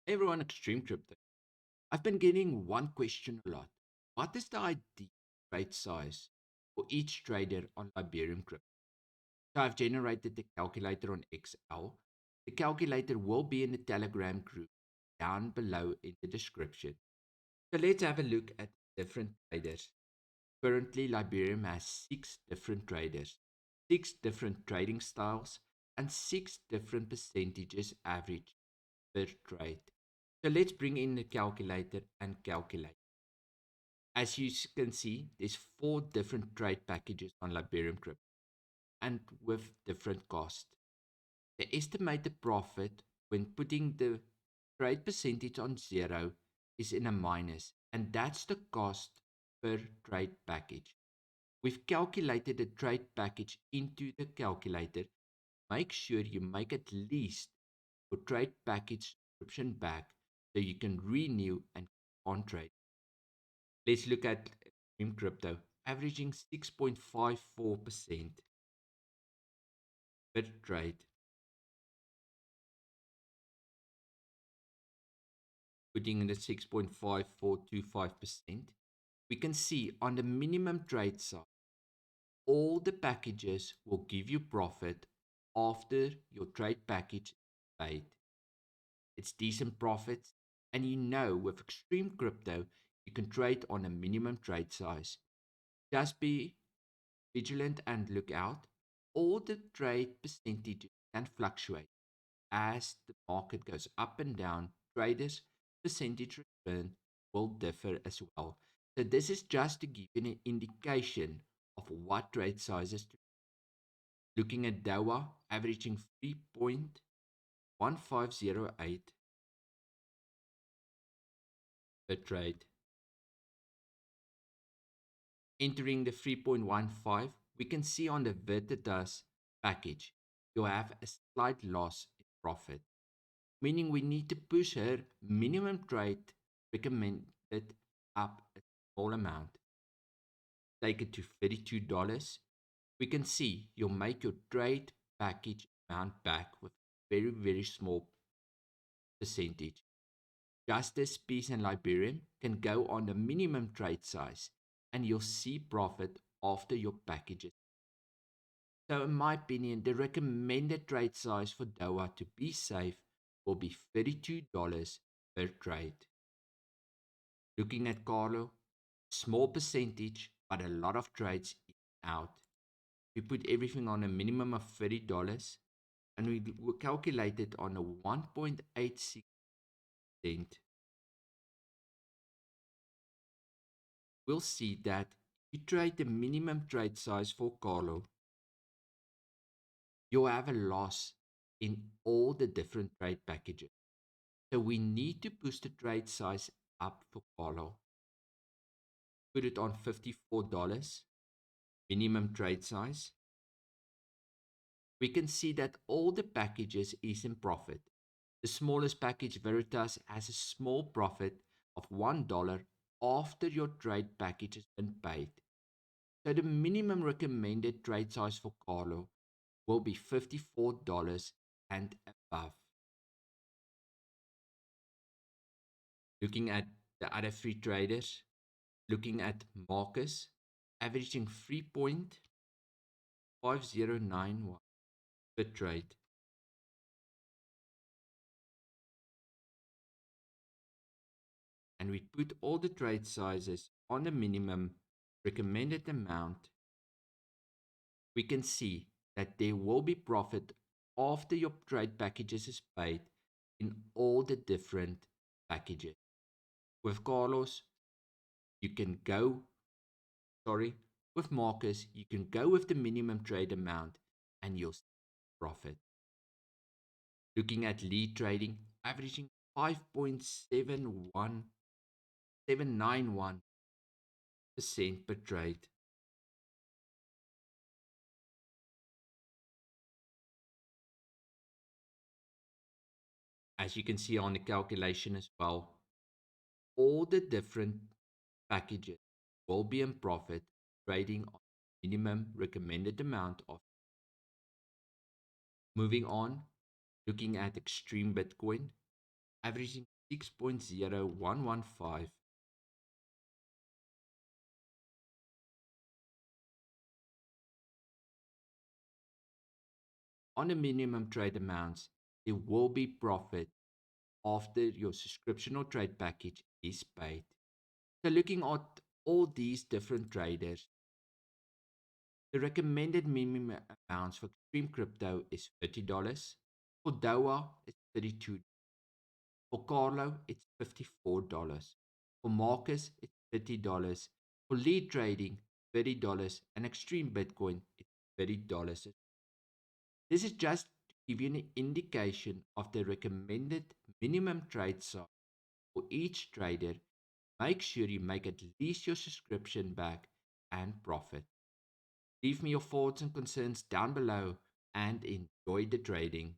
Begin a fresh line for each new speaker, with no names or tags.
Hey everyone, Extreme Crypto. I've been getting one question a lot. What is the ideal trade size for each trader on Liberium Crypto? So I've generated the calculator on Excel. The calculator will be in the Telegram group down below in the description. So let's have a look at different traders. Currently, Liberium has 6 different traders, 6 different trading styles, and 6 different percentages average per trade. So let's bring in the calculator and calculate. As you can see, there's 4 different trade packages on Liberium Crypto and with different cost. The estimated profit when putting the trade percentage on zero is in a minus, and that's the cost per trade package. We've calculated the trade package into the calculator. Make sure you make at least your trade package subscription back so you can renew and keep on trade. Let's look at Extreme Crypto, averaging 6.54% per trade, putting in the 6.5425%. We can see on the minimum trade side, all the packages will give you profit after your trade package is paid. It's decent profits, and with Extreme Crypto, you can trade on a minimum trade size. Just be vigilant and look out. All the trade percentages can fluctuate as the market goes up and down. Traders' percentage return will differ as well. So this is just to give you an indication of what trade sizes to. Looking at 𝙤𝙤 averaging 3.1508 per trade. Entering the 3.15, we can see on the 𝙏𝙠 package, you have a slight loss in profit, meaning we need to push her minimum trade recommended up a small amount. Take it to $32. We can see you'll make your trade package amount back with very, very small percentage. Justice, Peace, and Liberium can go on the minimum trade size and you'll see profit after your packages. So, in my opinion, the recommended trade size for 𝙤𝙤 to be safe will be $32 per trade. Looking at Carlo, small percentage, but a lot of trades in and out. We put everything on a minimum of $30 and we will calculate it on a 1.86%. We'll see that if you trade the minimum trade size for Carlo, you'll have a loss in all the different trade packages. So we need to push the trade size up for Carlo. Put it on $54 minimum trade size. We can see that all the packages is in profit. The smallest package, Veritas, has a small profit of $1 after your trade package has been paid. So the minimum recommended trade size for Carlo will be $54 and above. Looking at the other 3 traders, looking at Marcus, averaging 3.5091 per trade. And we put all the trade sizes on the minimum recommended amount. We can see that there will be profit after your trade packages is paid in all the different packages. With Carlos, you can go, sorry, with Marcus, you can go with the minimum trade amount and you'll see profit. Looking at lead trading, averaging 5.791% per trade. As you can see on the calculation as well, all the different packages will be in profit trading on minimum recommended amount of. Moving on, looking at Extreme Bitcoin, averaging 6.0115. On the minimum trade amounts, there will be profit after your subscription or trade package is paid. So looking at all these different traders, the recommended minimum amounts for Extreme Crypto is $30. For DOA, it's $32. For Carlo, it's $54. For Marcus, it's $30. For lead trading, $30. And Extreme Bitcoin, it's $30. This is just to give you an indication of the recommended minimum trade size for each trader. Make sure you make at least your subscription back and profit. Leave me your thoughts and concerns down below and enjoy the trading.